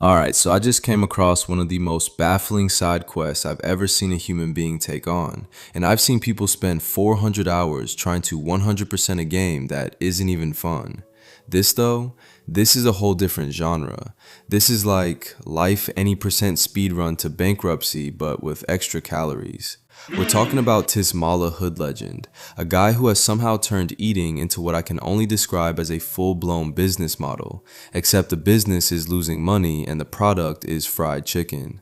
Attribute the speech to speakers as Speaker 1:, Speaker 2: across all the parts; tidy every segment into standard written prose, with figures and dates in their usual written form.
Speaker 1: Alright, so I just came across one of the most baffling side quests I've ever seen a human being take on, and I've seen people spend 400 hours trying to 100% a game that isn't even fun. This though, this is a whole different genre. This is like life any percent speedrun to bankruptcy but with extra calories. We're talking about Tismalla Hoodlegend, a guy who has somehow turned eating into what I can only describe as a full-blown business model, except the business is losing money and the product is fried chicken.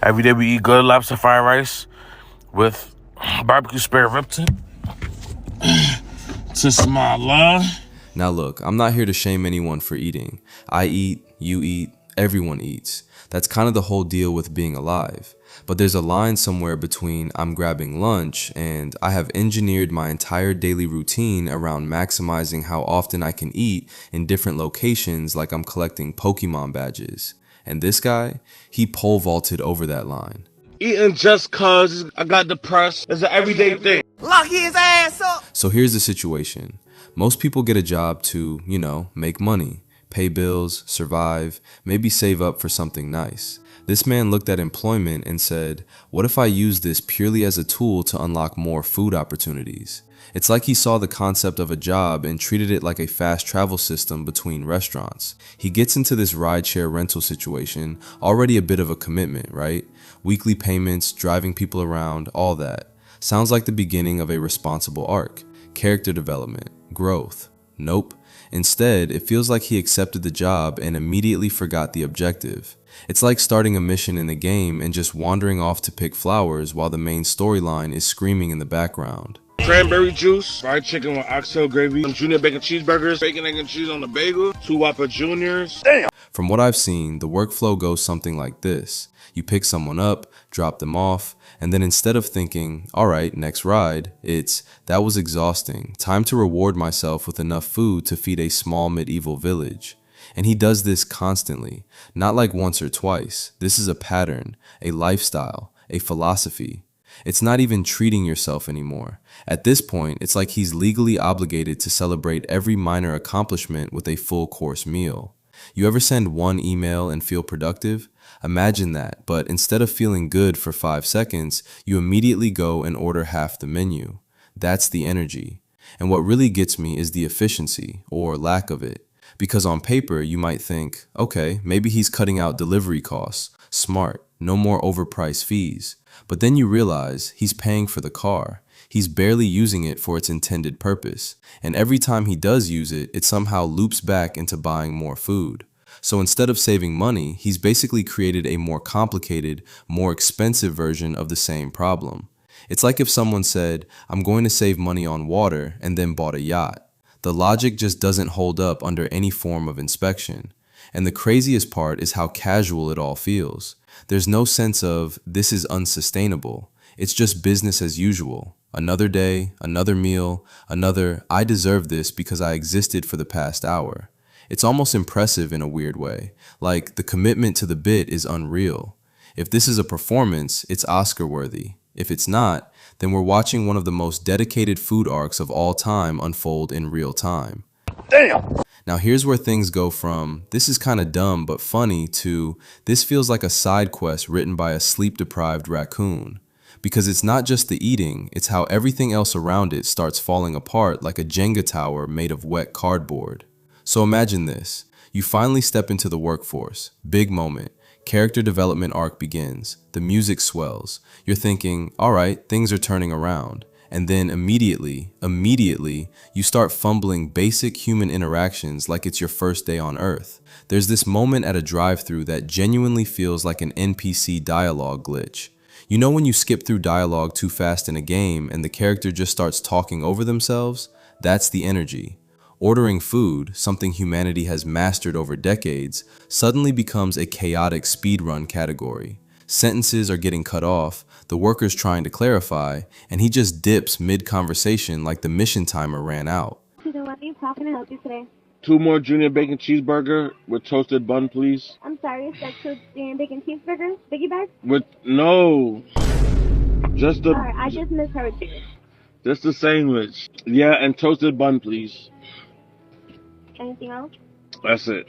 Speaker 2: Every day we eat good lobster fried rice with barbecue spare rib tip. Tismalla.
Speaker 1: Now look, I'm not here to shame anyone for eating. I eat, you eat, everyone eats. That's kind of the whole deal with being alive. But there's a line somewhere between I'm grabbing lunch and I have engineered my entire daily routine around maximizing how often I can eat in different locations like I'm collecting Pokemon badges. And this guy, he pole vaulted over that line.
Speaker 2: Eating just cause I got depressed is an everyday thing.
Speaker 3: Lock his ass up!
Speaker 1: So here's the situation. Most people get a job to, make money, pay bills, survive, maybe save up for something nice. This man looked at employment and said, what if I use this purely as a tool to unlock more food opportunities? It's like he saw the concept of a job and treated it like a fast travel system between restaurants. He gets into this rideshare rental situation, already a bit of a commitment, right? Weekly payments, driving people around, all that. Sounds like the beginning of a responsible arc. Character development, growth. Nope. Instead, it feels like he accepted the job and immediately forgot the objective. It's like starting a mission in the game and just wandering off to pick flowers while the main storyline is screaming in the background.
Speaker 2: Cranberry juice, fried chicken with oxtail gravy, some junior bacon cheeseburgers, bacon, egg, and cheese on the bagel, 2 Whopper Juniors. Damn!
Speaker 1: From what I've seen, the workflow goes something like this. You pick someone up, drop them off, and then instead of thinking, alright, next ride, it's, that was exhausting, time to reward myself with enough food to feed a small medieval village. And he does this constantly, not like once or twice. This is a pattern, a lifestyle, a philosophy. It's not even treating yourself anymore. At this point, it's like he's legally obligated to celebrate every minor accomplishment with a full course meal. You ever send one email and feel productive? Imagine that, but instead of feeling good for 5 seconds, you immediately go and order half the menu. That's the energy. And what really gets me is the efficiency, or lack of it. Because on paper, you might think, okay, maybe he's cutting out delivery costs. Smart, no more overpriced fees. But then you realize he's paying for the car. He's barely using it for its intended purpose. And every time he does use it, it somehow loops back into buying more food. So instead of saving money, he's basically created a more complicated, more expensive version of the same problem. It's like if someone said, I'm going to save money on water, and then bought a yacht. The logic just doesn't hold up under any form of inspection. And the craziest part is how casual it all feels. There's no sense of, this is unsustainable. It's just business as usual. Another day, another meal, another, I deserve this because I existed for the past hour. It's almost impressive in a weird way. Like, the commitment to the bit is unreal. If this is a performance, it's Oscar-worthy. If it's not, then we're watching one of the most dedicated food arcs of all time unfold in real time.
Speaker 2: Damn!
Speaker 1: Now here's where things go from, this is kinda dumb but funny, to, this feels like a side quest written by a sleep-deprived raccoon. Because it's not just the eating, it's how everything else around it starts falling apart like a Jenga tower made of wet cardboard. So imagine this, you finally step into the workforce, big moment. Character development arc begins, the music swells, you're thinking, alright, things are turning around, and then immediately, you start fumbling basic human interactions like it's your first day on Earth. There's this moment at a drive-thru that genuinely feels like an NPC dialogue glitch. You know when you skip through dialogue too fast in a game and the character just starts talking over themselves? That's the energy. Ordering food, something humanity has mastered over decades, suddenly becomes a chaotic speedrun category. Sentences are getting cut off, the worker's trying to clarify, and he just dips mid-conversation like the mission timer ran out.
Speaker 4: How can I help you today?
Speaker 2: 2 more junior bacon cheeseburger with toasted bun, please.
Speaker 4: I'm sorry, is that 2 junior bacon cheeseburgers? Biggie bag?
Speaker 2: With, no. Just the...
Speaker 4: Alright, I just misheard you.
Speaker 2: Just the sandwich. Yeah, and toasted bun, please.
Speaker 4: Anything else?
Speaker 2: That's it.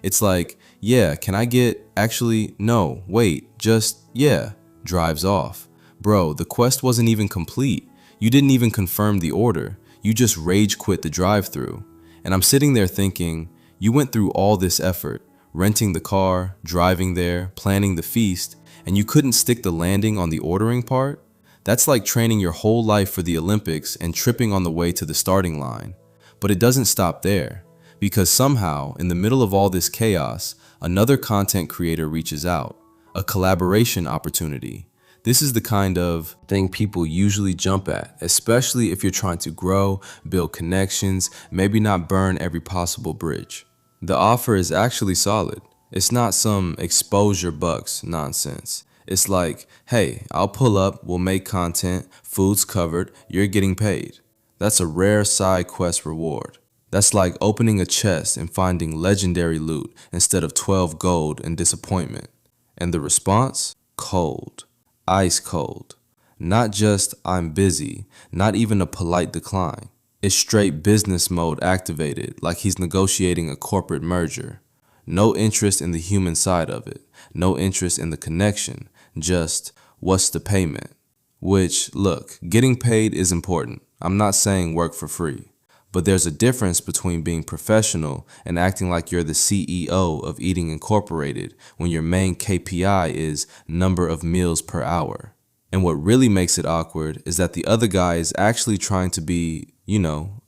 Speaker 1: It's like, yeah, can I get, actually, no, wait, just, yeah, drives off. Bro, the quest wasn't even complete. You didn't even confirm the order. You just rage quit the drive-thru. And I'm sitting there thinking, you went through all this effort, renting the car, driving there, planning the feast, and you couldn't stick the landing on the ordering part? That's like training your whole life for the Olympics and tripping on the way to the starting line. But it doesn't stop there, because somehow, in the middle of all this chaos, another content creator reaches out, a collaboration opportunity. This is the kind of thing people usually jump at, especially if you're trying to grow, build connections, maybe not burn every possible bridge. The offer is actually solid. It's not some exposure bucks nonsense. It's like, hey, I'll pull up, we'll make content, food's covered, you're getting paid. That's a rare side quest reward. That's like opening a chest and finding legendary loot instead of 12 gold and disappointment. And the response? Cold. Ice cold. Not just I'm busy, not even a polite decline. It's straight business mode activated, like he's negotiating a corporate merger. No interest in the human side of it, no interest in the connection, just what's the payment? Which, look, getting paid is important. I'm not saying work for free. But there's a difference between being professional and acting like you're the CEO of Eating Incorporated when your main KPI is number of meals per hour. And what really makes it awkward is that the other guy is actually trying to be,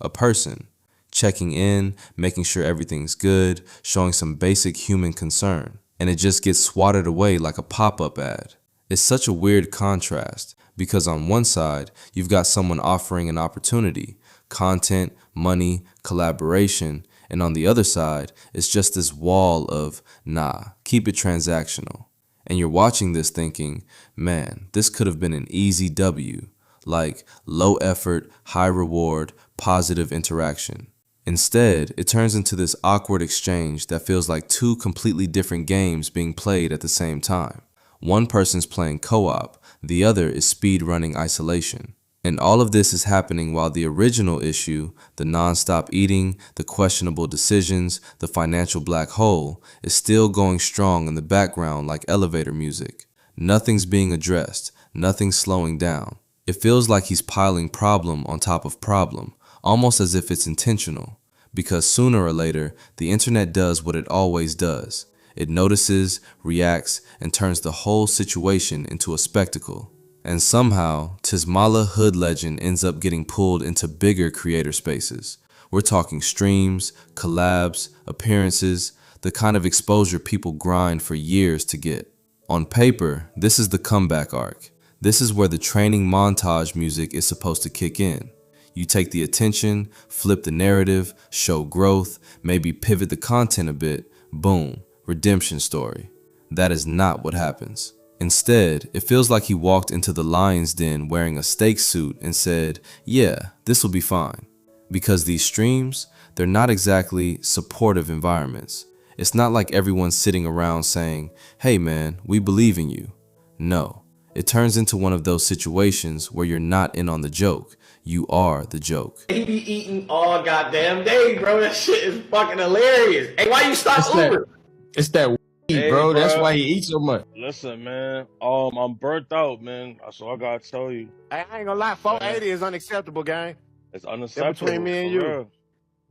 Speaker 1: a person. Checking in, making sure everything's good, showing some basic human concern. And it just gets swatted away like a pop-up ad. It's such a weird contrast because on one side, you've got someone offering an opportunity, content, money, collaboration, and on the other side, it's just this wall of, nah, keep it transactional. And you're watching this thinking, man, this could have been an easy W, like low effort, high reward, positive interaction. Instead, it turns into this awkward exchange that feels like two completely different games being played at the same time. One person's playing co-op, the other is speed running isolation. And all of this is happening while the original issue, the non-stop eating, the questionable decisions, the financial black hole, is still going strong in the background like elevator music. Nothing's being addressed, nothing's slowing down. It feels like he's piling problem on top of problem, almost as if it's intentional. Because sooner or later, the internet does what it always does. It notices, reacts, and turns the whole situation into a spectacle. And somehow, Tismalla Hoodlegend ends up getting pulled into bigger creator spaces. We're talking streams, collabs, appearances, the kind of exposure people grind for years to get. On paper, this is the comeback arc. This is where the training montage music is supposed to kick in. You take the attention, flip the narrative, show growth, maybe pivot the content a bit, boom, redemption story. That is not what happens. Instead, it feels like he walked into the lion's den wearing a steak suit and said, yeah, this will be fine. Because these streams, they're not exactly supportive environments. It's not like everyone's sitting around saying, hey man, we believe in you. No, it turns into one of those situations where you're not in on the joke. You are the joke.
Speaker 3: He be eating all goddamn day, bro. That shit is fucking hilarious. Hey, why you stop Uber?
Speaker 5: It's that
Speaker 2: Hey,
Speaker 5: bro.
Speaker 2: bro.
Speaker 5: That's why he eats so much.
Speaker 2: Listen, man. I'm burnt out, man. That's all I gotta tell you.
Speaker 6: Hey, I ain't gonna lie, 480 is unacceptable, gang.
Speaker 2: It's unacceptable.
Speaker 6: between me and
Speaker 2: for
Speaker 6: you.
Speaker 2: real.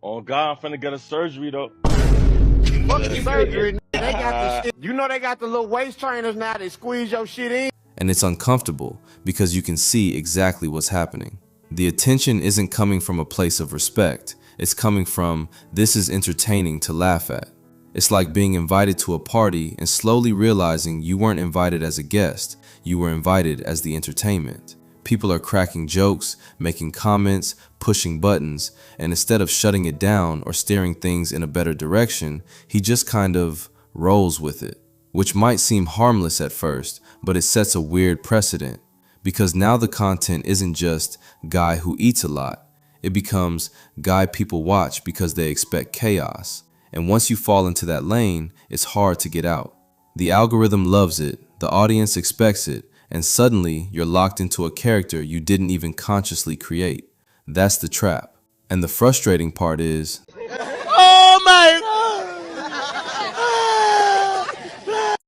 Speaker 2: Oh God, I'm finna get a surgery though.
Speaker 6: Fucking surgery, they got the shit. You know they got the little waist trainers now. They squeeze your shit in.
Speaker 1: And it's uncomfortable because you can see exactly what's happening. The attention isn't coming from a place of respect. It's coming from, this is entertaining to laugh at. It's like being invited to a party and slowly realizing you weren't invited as a guest, you were invited as the entertainment. People are cracking jokes, making comments, pushing buttons, and instead of shutting it down or steering things in a better direction, he just kind of rolls with it, which might seem harmless at first, but it sets a weird precedent. Because now the content isn't just guy who eats a lot, it becomes guy people watch because they expect chaos. And once you fall into that lane, it's hard to get out. The algorithm loves it, the audience expects it, and suddenly you're locked into a character you didn't even consciously create. That's the trap. And the frustrating part is,
Speaker 5: Oh my